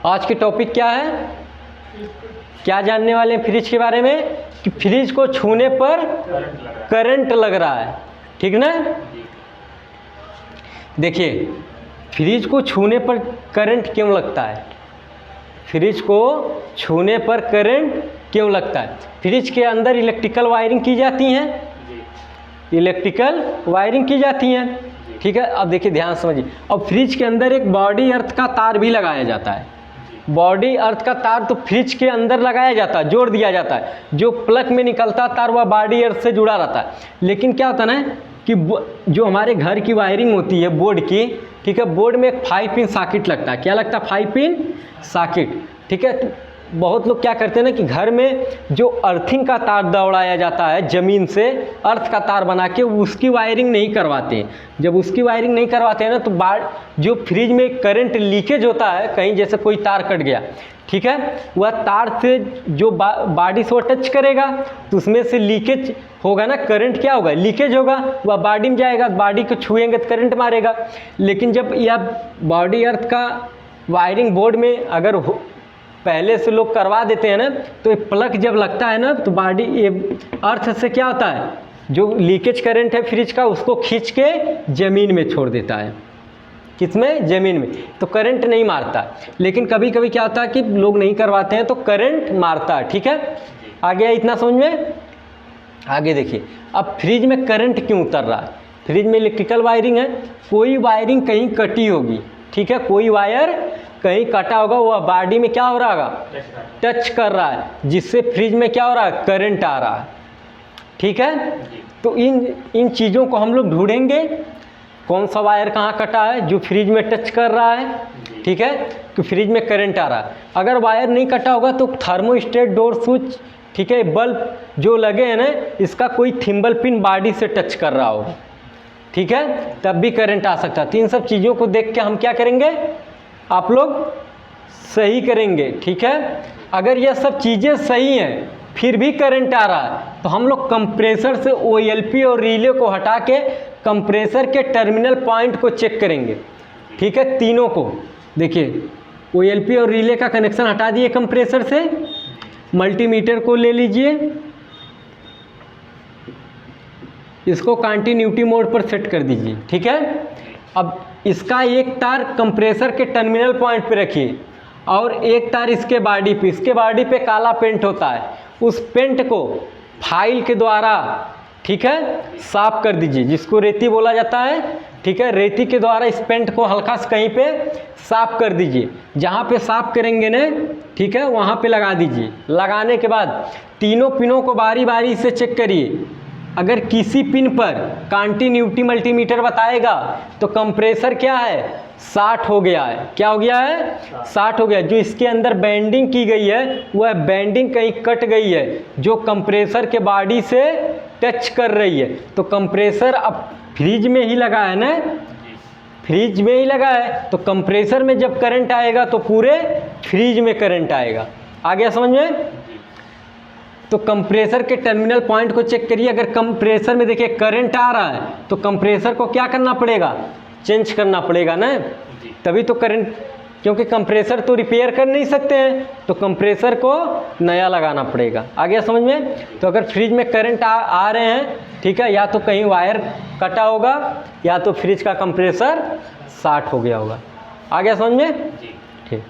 आज के टॉपिक क्या है, क्या जानने वाले हैं फ्रिज के बारे में कि फ्रिज को छूने पर करंट लग रहा है, ठीक ना। देखिए फ्रिज को छूने पर करंट क्यों लगता है, फ्रिज को छूने पर करंट क्यों लगता है। फ्रिज के अंदर इलेक्ट्रिकल वायरिंग की जाती हैं, इलेक्ट्रिकल वायरिंग की जाती हैं, ठीक है। अब देखिए ध्यान समझिए, अब फ्रिज के अंदर एक बॉडी अर्थ का तार भी लगाया जाता है। बॉडी अर्थ का तार तो फ्रिज के अंदर लगाया जाता है, जोड़ दिया जाता है, जो प्लग में निकलता तार वह बॉडी अर्थ से जुड़ा रहता है। लेकिन क्या होता है ना कि जो हमारे घर की वायरिंग होती है बोर्ड की, ठीक है, बोर्ड में एक 5 पिन सॉकेट लगता है। क्या लगता है? 5 पिन सॉकेट, ठीक है। तो बहुत लोग क्या करते हैं ना कि घर में जो अर्थिंग का तार दौड़ाया जाता है ज़मीन से, अर्थ का तार बना के उसकी वायरिंग नहीं करवाते। जब उसकी वायरिंग नहीं करवाते हैं ना तो जो फ्रिज में करंट लीकेज होता है, कहीं जैसे कोई तार कट गया, ठीक है, वह तार से जो बॉडी से वो टच करेगा तो उसमें से लीकेज होगा ना, करंट क्या होगा, लीकेज होगा, वह बॉडी में जाएगा, बॉडी को छुएंगे तो करंट मारेगा। लेकिन जब यह बॉडी अर्थ का वायरिंग बोर्ड में अगर पहले से लोग करवा देते हैं ना, तो ये प्लग जब लगता है ना तो बॉडी ये अर्थ से क्या होता है, जो लीकेज करंट है फ्रिज का उसको खींच के ज़मीन में छोड़ देता है। किसमें? ज़मीन में। तो करंट नहीं मारता। लेकिन कभी कभी क्या होता है कि लोग नहीं करवाते हैं तो करंट मारता है, ठीक है। आगे इतना समझ में। आगे देखिए, अब फ्रिज में करंट क्यों उतर रहा है। फ्रिज में इलेक्ट्रिकल वायरिंग है, कोई वायरिंग कहीं कटी होगी, ठीक है, कोई वायर कहीं कटा होगा, वह बॉडी में क्या हो रहा होगा, टच कर रहा है, जिससे फ्रिज में क्या हो रहा है, करंट आ रहा है, ठीक है। तो इन चीज़ों को हम लोग ढूंढेंगे, कौन सा वायर कहाँ कटा है जो फ्रिज में टच कर रहा है, ठीक है, कि फ्रिज में करंट आ रहा है। अगर वायर नहीं कटा होगा तो थर्मोस्टेट, डोर स्विच, ठीक है, बल्ब जो लगे हैं ना, इसका कोई थिम्बल पिन बॉडी से टच कर रहा होगा, ठीक है, तब भी करंट आ सकता है। तो इन सब चीज़ों को देख के हम क्या करेंगे, आप लोग सही करेंगे, ठीक है। अगर यह सब चीज़ें सही हैं फिर भी करंट आ रहा है तो हम लोग कंप्रेसर से OLP और रिले को हटा के कंप्रेसर के टर्मिनल पॉइंट को चेक करेंगे, ठीक है, तीनों को। देखिए OLP और रिले का कनेक्शन हटा दिए कंप्रेसर से, मल्टीमीटर को ले लीजिए, इसको कंटिन्यूटी मोड पर सेट कर दीजिए, ठीक है। अब इसका एक तार कंप्रेसर के टर्मिनल पॉइंट पे रखिए और एक तार इसके बॉडी पे, इसके बॉडी पे काला पेंट होता है, उस पेंट को फाइल के द्वारा, ठीक है, साफ कर दीजिए, जिसको रेती बोला जाता है, ठीक है। रेती के द्वारा इस पेंट को हल्का से कहीं पे साफ कर दीजिए, जहाँ पे साफ करेंगे ना, ठीक है, वहाँ पे लगा दीजिए। लगाने के बाद तीनों पिनों को बारी बारी से चेक करिए। अगर किसी पिन पर कंटिन्यूटी मल्टीमीटर बताएगा तो कंप्रेसर क्या है, 60 हो गया है। क्या हो गया है? 60 हो गया। जो इसके अंदर बैंडिंग की गई है वह बैंडिंग कहीं कट गई है, जो कंप्रेसर के बॉडी से टच कर रही है। तो कंप्रेसर अब फ्रिज में ही लगा है ना, फ्रिज में ही लगा है, तो कंप्रेसर में जब करंट आएगा तो पूरे फ्रिज में करंट आएगा। आ गया समझ में? तो कंप्रेसर के टर्मिनल पॉइंट को चेक करिए। अगर कंप्रेसर में देखिए करंट आ रहा है तो कंप्रेसर को क्या करना पड़ेगा, चेंज करना पड़ेगा ना, तभी तो करंट, क्योंकि कंप्रेसर तो रिपेयर कर नहीं सकते हैं, तो कंप्रेसर को नया लगाना पड़ेगा। आ गया समझ में? तो अगर फ्रिज में करंट आ रहे हैं, ठीक है, या तो कहीं वायर कटा होगा या तो फ्रिज का कंप्रेसर शॉर्ट हो गया होगा। आ गया समझ में? ठीक।